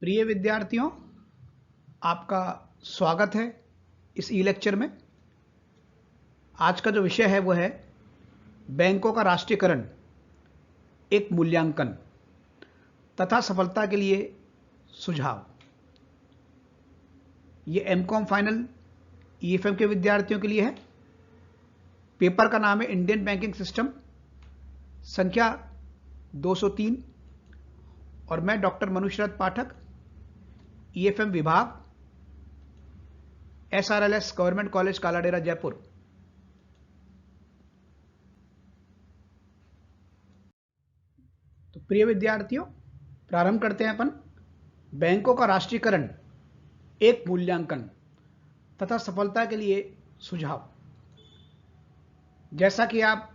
प्रिय विद्यार्थियों, आपका स्वागत है इस ई लेक्चर में। आज का जो विषय है वो है बैंकों का राष्ट्रीयकरण, एक मूल्यांकन तथा सफलता के लिए सुझाव। ये एमकॉम फाइनल ईएफएम के विद्यार्थियों के लिए है। पेपर का नाम है इंडियन बैंकिंग सिस्टम, संख्या 203, और मैं डॉक्टर मनुशरथ पाठक, ईएफएम विभाग, एसआरएलएस गवर्नमेंट कॉलेज कालाडेरा जयपुर। तो प्रिय विद्यार्थियों, प्रारंभ करते हैं अपन। बैंकों का राष्ट्रीयकरण, एक मूल्यांकन तथा सफलता के लिए सुझाव। जैसा कि आप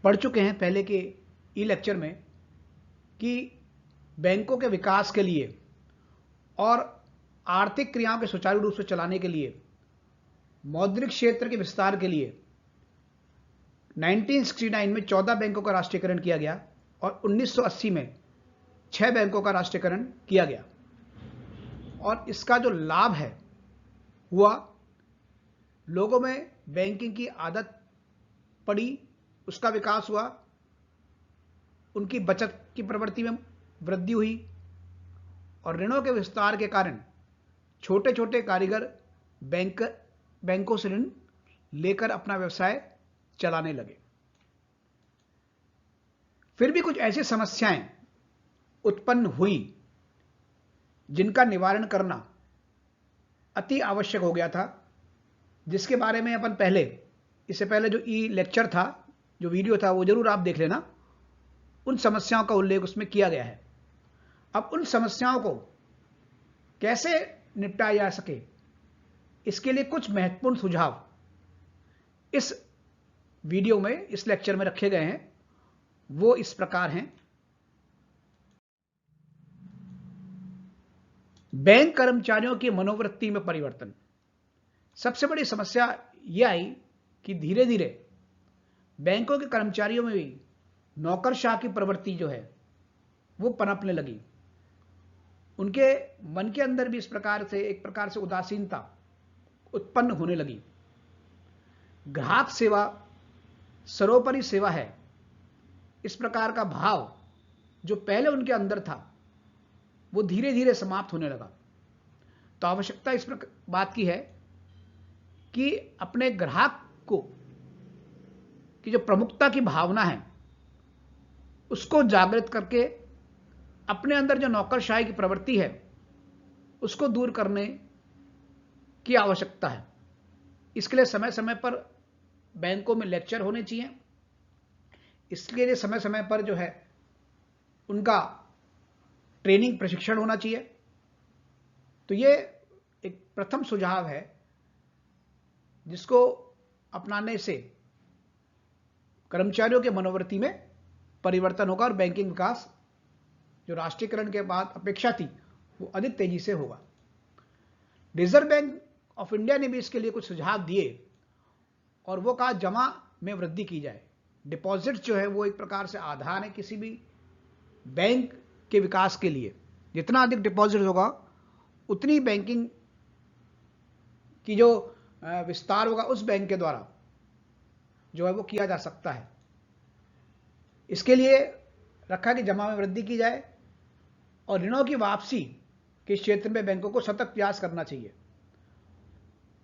पढ़ चुके हैं पहले के ई लेक्चर में कि बैंकों के विकास के लिए और आर्थिक क्रियाओं के सुचारू रूप से चलाने के लिए, मौद्रिक क्षेत्र के विस्तार के लिए 1969 में 14 बैंकों का राष्ट्रीयकरण किया गया और 1980 में 6 बैंकों का राष्ट्रीयकरण किया गया। और इसका जो लाभ है हुआ, लोगों में बैंकिंग की आदत पड़ी, उसका विकास हुआ, उनकी बचत की प्रवृत्ति में वृद्धि हुई और ऋणों के विस्तार के कारण छोटे छोटे कारीगर बैंकों से ऋण लेकर अपना व्यवसाय चलाने लगे। फिर भी कुछ ऐसी समस्याएं उत्पन्न हुई जिनका निवारण करना अति आवश्यक हो गया था, जिसके बारे में अपन इससे पहले जो ई लेक्चर था, जो वीडियो था, वो जरूर आप देख लेना। उन समस्याओं का उल्लेख उसमें किया गया है। अब उन समस्याओं को कैसे निपटाया जा सके, इसके लिए कुछ महत्वपूर्ण सुझाव इस वीडियो में, इस लेक्चर में रखे गए हैं। वो इस प्रकार हैं। बैंक कर्मचारियों की मनोवृत्ति में परिवर्तन। सबसे बड़ी समस्या यह आई कि धीरे धीरे बैंकों के कर्मचारियों में भी नौकरशाह की प्रवृत्ति जो है वो पनपने लगी। उनके मन के अंदर भी एक प्रकार से उदासीनता उत्पन्न होने लगी। ग्राहक सेवा सर्वोपरि सेवा है, इस प्रकार का भाव जो पहले उनके अंदर था वो धीरे धीरे समाप्त होने लगा। तो आवश्यकता इस बात की है कि अपने ग्राहक को की जो प्रमुखता की भावना है उसको जागृत करके अपने अंदर जो नौकरशाही की प्रवृत्ति है उसको दूर करने की आवश्यकता है। इसके लिए समय समय पर बैंकों में लेक्चर होने चाहिए। इसके लिए समय समय पर जो है उनका ट्रेनिंग प्रशिक्षण होना चाहिए। तो ये एक प्रथम सुझाव है जिसको अपनाने से कर्मचारियों के मनोवृत्ति में परिवर्तन होगा और बैंकिंग विकास जो राष्ट्रीयकरण के बाद अपेक्षा थी वो अधिक तेजी से होगा। रिजर्व बैंक ऑफ इंडिया ने भी इसके लिए कुछ सुझाव दिए और वो कहा जमा में वृद्धि की जाए। डिपॉजिट जो है वो एक प्रकार से आधार है किसी भी बैंक के विकास के लिए। जितना अधिक डिपॉजिट होगा उतनी बैंकिंग की जो विस्तार होगा उस बैंक के द्वारा जो है वो किया जा सकता है। इसके लिए रखा कि जमा में वृद्धि की जाए और ऋणों की वापसी के क्षेत्र में बैंकों को सतत प्रयास करना चाहिए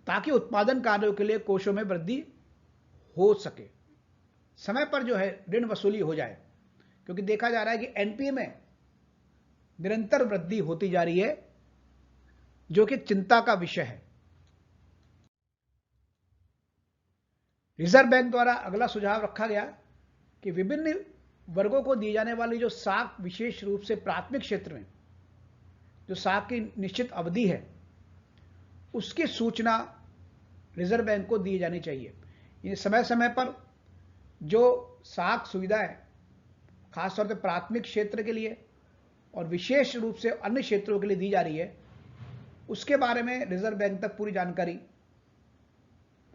ताकि उत्पादन कार्यों के लिए कोषों में वृद्धि हो सके। समय पर जो है ऋण वसूली हो जाए, क्योंकि देखा जा रहा है कि एनपीए में निरंतर वृद्धि होती जा रही है, जो कि चिंता का विषय है। रिजर्व बैंक द्वारा अगला सुझाव रखा गया कि विभिन्न वर्गों को दी जाने वाली जो साख, विशेष रूप से प्राथमिक क्षेत्र में जो साख की निश्चित अवधि है उसकी सूचना रिजर्व बैंक को दी जानी चाहिए। ये समय समय पर जो साख सुविधाएं खासतौर से प्राथमिक क्षेत्र के लिए और विशेष रूप से अन्य क्षेत्रों के लिए दी जा रही है, उसके बारे में रिजर्व बैंक तक पूरी जानकारी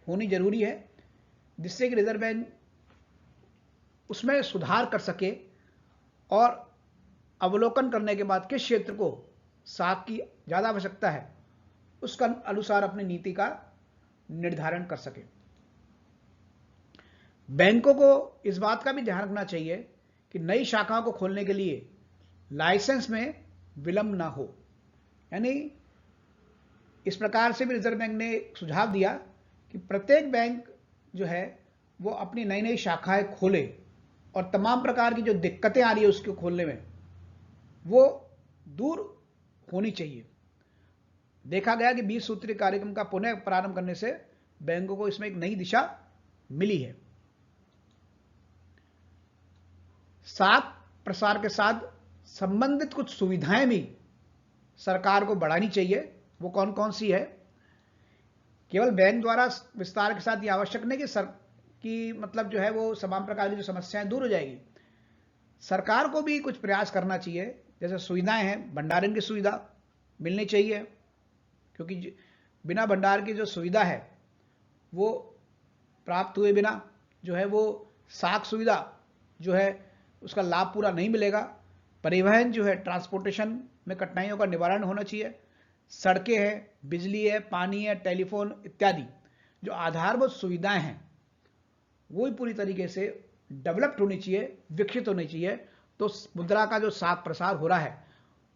होनी जरूरी है, जिससे कि रिजर्व बैंक उसमें सुधार कर सके और अवलोकन करने के बाद किस क्षेत्र को साख की ज़्यादा आवश्यकता है, उसका अनुसार अपनी नीति का निर्धारण कर सके। बैंकों को इस बात का भी ध्यान रखना चाहिए कि नई शाखाओं को खोलने के लिए लाइसेंस में विलंब ना हो। यानी इस प्रकार से भी रिजर्व बैंक ने सुझाव दिया कि प्रत्येक बैंक जो है वो अपनी नई नई शाखाएं खोले और तमाम प्रकार की जो दिक्कतें आ रही है उसको खोलने में वो दूर होनी चाहिए। देखा गया कि 20 सूत्रीय कार्यक्रम का पुनः प्रारंभ करने से बैंकों को इसमें एक नई दिशा मिली है। साथ प्रसार के साथ संबंधित कुछ सुविधाएं भी सरकार को बढ़ानी चाहिए। वो कौन कौन सी है? केवल बैंक द्वारा विस्तार के साथ ये आवश्यक नहीं कि मतलब जो है वो तमाम प्रकार की जो समस्याएं दूर हो जाएगी। सरकार को भी कुछ प्रयास करना चाहिए। जैसे सुविधाएं हैं, भंडारण की सुविधा मिलनी चाहिए, क्योंकि बिना भंडार की जो सुविधा है वो प्राप्त हुए बिना जो है वो साख सुविधा जो है उसका लाभ पूरा नहीं मिलेगा। परिवहन जो है, ट्रांसपोर्टेशन में कठिनाइयों का निवारण होना चाहिए। सड़कें हैं, बिजली है, पानी है, टेलीफोन इत्यादि जो आधारभूत सुविधाएं हैं वो ही पूरी तरीके से डेवलप्ड होनी चाहिए, विकसित होनी चाहिए। तो मुद्रा का जो साख प्रसार हो रहा है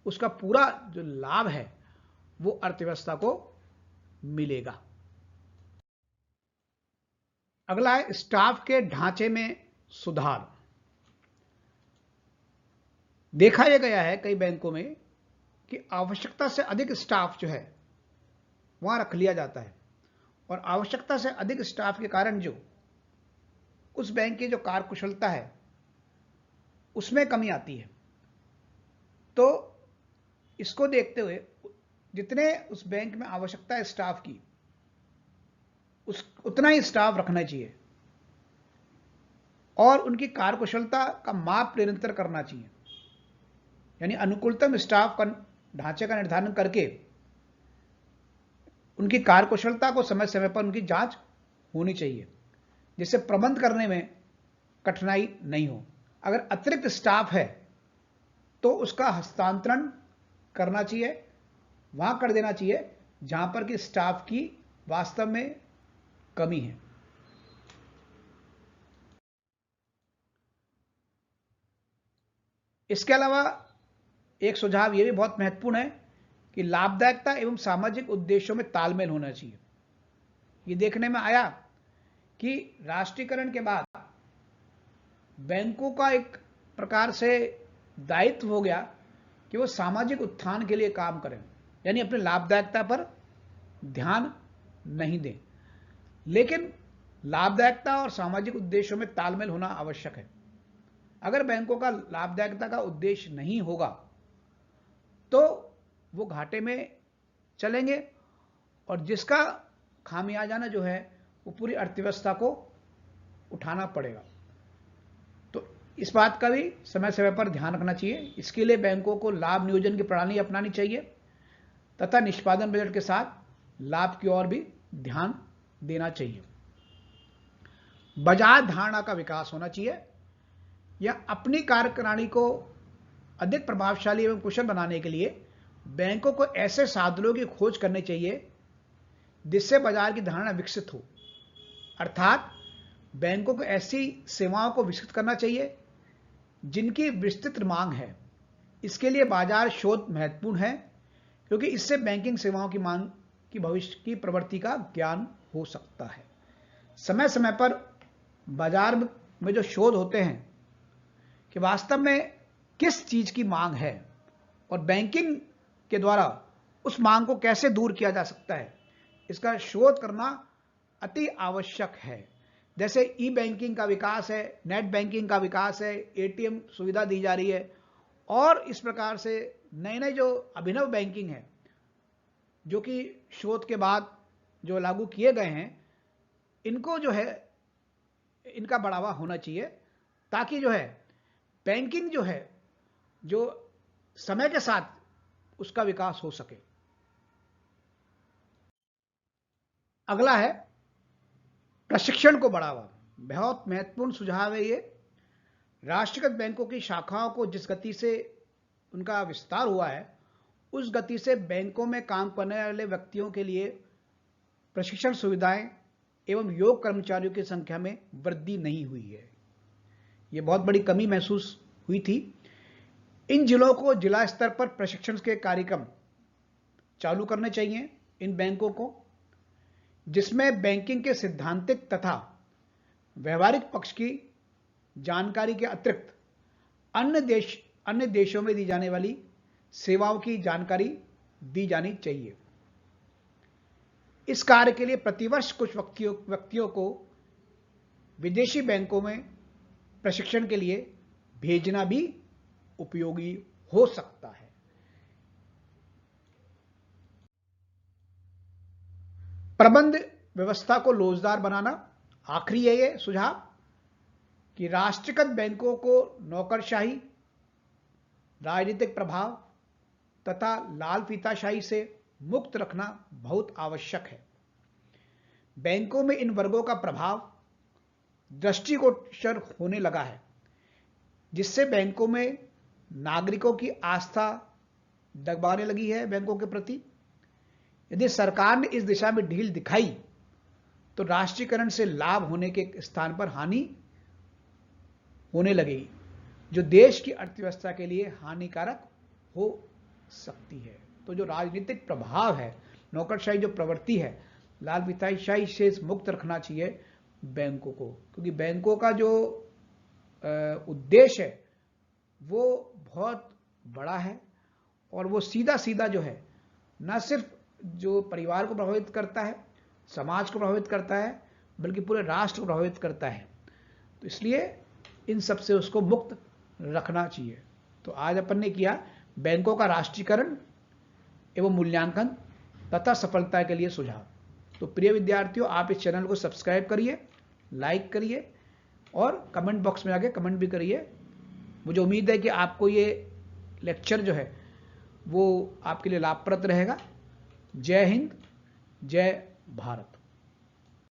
उसका पूरा जो लाभ है वो अर्थव्यवस्था को मिलेगा। अगला है स्टाफ के ढांचे में सुधार। देखा यह गया है कई बैंकों में कि आवश्यकता से अधिक स्टाफ जो है वहां रख लिया जाता है और आवश्यकता से अधिक स्टाफ के कारण जो उस बैंक की जो कार्यकुशलता है उसमें कमी आती है। तो इसको देखते हुए जितने उस बैंक में आवश्यकता है स्टाफ की उतना ही स्टाफ रखना चाहिए और उनकी कार्यकुशलता का माप निरंतर करना चाहिए। यानी अनुकूलतम स्टाफ का ढांचे का निर्धारण करके उनकी कार्यकुशलता को समय समय पर उनकी जांच होनी चाहिए, जिससे प्रबंध करने में कठिनाई नहीं हो। अगर अतिरिक्त स्टाफ है तो उसका हस्तांतरण करना चाहिए, वहां कर देना चाहिए जहां पर कि स्टाफ की वास्तव में कमी है। इसके अलावा एक सुझाव यह भी बहुत महत्वपूर्ण है कि लाभदायकता एवं सामाजिक उद्देश्यों में तालमेल होना चाहिए। ये देखने में आया कि राष्ट्रीयकरण के बाद बैंकों का एक प्रकार से दायित्व हो गया कि वो सामाजिक उत्थान के लिए काम करें, यानी अपने लाभदायकता पर ध्यान नहीं दें। लेकिन लाभदायकता और सामाजिक उद्देश्यों में तालमेल होना आवश्यक है। अगर बैंकों का लाभदायकता का उद्देश्य नहीं होगा तो वो घाटे में चलेंगे और जिसका खामियाजाना जो है वो पूरी अर्थव्यवस्था को उठाना पड़ेगा। तो इस बात का भी समय समय पर ध्यान रखना चाहिए। इसके लिए बैंकों को लाभ नियोजन की प्रणाली अपनानी चाहिए तथा निष्पादन बजट के साथ लाभ की ओर भी ध्यान देना चाहिए। बाजार धारणा का विकास होना चाहिए या अपनी कार्यप्रणाली को अधिक प्रभावशाली एवं कुशल बनाने के लिए बैंकों को ऐसे साधनों की खोज करनी चाहिए जिससे बाजार की धारणा विकसित हो। अर्थात बैंकों को ऐसी सेवाओं को विकसित करना चाहिए जिनकी विस्तृत मांग है। इसके लिए बाजार शोध महत्वपूर्ण है क्योंकि इससे बैंकिंग सेवाओं की मांग की भविष्य की प्रवृत्ति का ज्ञान हो सकता है। समय समय पर बाजार में जो शोध होते हैं कि वास्तव में किस चीज की मांग है और बैंकिंग के द्वारा उस मांग को कैसे दूर किया जा सकता है, इसका शोध करना अति आवश्यक है। जैसे ई बैंकिंग का विकास है, नेट बैंकिंग का विकास है, एटीएम सुविधा दी जा रही है और इस प्रकार से नए नए जो अभिनव बैंकिंग है जो कि शोध के बाद जो लागू किए गए हैं, इनको जो है इनका बढ़ावा होना चाहिए ताकि जो है बैंकिंग जो है जो समय के साथ उसका विकास हो सके। अगला है प्रशिक्षण को बढ़ावा। बहुत महत्वपूर्ण सुझाव है ये। राष्ट्रीयकृत बैंकों की शाखाओं को जिस गति से उनका विस्तार हुआ है उस गति से बैंकों में काम करने वाले व्यक्तियों के लिए प्रशिक्षण सुविधाएं एवं योग्य कर्मचारियों की संख्या में वृद्धि नहीं हुई है। यह बहुत बड़ी कमी महसूस हुई थी। इन जिलों को जिला स्तर पर प्रशिक्षण के कार्यक्रम चालू करने चाहिए इन बैंकों को, जिसमें बैंकिंग के सैद्धांतिक तथा व्यवहारिक पक्ष की जानकारी के अतिरिक्त अन्य देशों में दी जाने वाली सेवाओं की जानकारी दी जानी चाहिए। इस कार्य के लिए प्रतिवर्ष कुछ व्यक्तियों को विदेशी बैंकों में प्रशिक्षण के लिए भेजना भी उपयोगी हो सकता है। प्रबंध व्यवस्था को लोचदार बनाना, आखिरी है ये सुझाव कि राष्ट्रीयकृत बैंकों को नौकरशाही, राजनीतिक प्रभाव तथा लाल फीताशाही से मुक्त रखना बहुत आवश्यक है। बैंकों में इन वर्गों का प्रभाव दृष्टिगोचर होने लगा है, जिससे बैंकों में नागरिकों की आस्था दबाने लगी है बैंकों के प्रति। यदि सरकार ने इस दिशा में ढील दिखाई तो राष्ट्रीयकरण से लाभ होने के स्थान पर हानि होने लगेगी, जो देश की अर्थव्यवस्था के लिए हानिकारक हो सकती है। तो जो राजनीतिक प्रभाव है, नौकरशाही जो प्रवृत्ति है, लाल फीताशाही से मुक्त रखना चाहिए बैंकों को, क्योंकि बैंकों का जो उद्देश्य है वो बहुत बड़ा है और वो सीधा सीधा जो है न सिर्फ जो परिवार को प्रभावित करता है, समाज को प्रभावित करता है, बल्कि पूरे राष्ट्र को प्रभावित करता है। तो इसलिए इन सब से उसको मुक्त रखना चाहिए। तो आज अपन ने किया बैंकों का राष्ट्रीयकरण एवं मूल्यांकन तथा सफलता के लिए सुझाव। तो प्रिय विद्यार्थियों, आप इस चैनल को सब्सक्राइब करिए, लाइक करिए और कमेंट बॉक्स में आके कमेंट भी करिए। मुझे उम्मीद है कि आपको ये लेक्चर जो है वो आपके लिए लाभप्रद रहेगा। जय हिंद, जय भारत।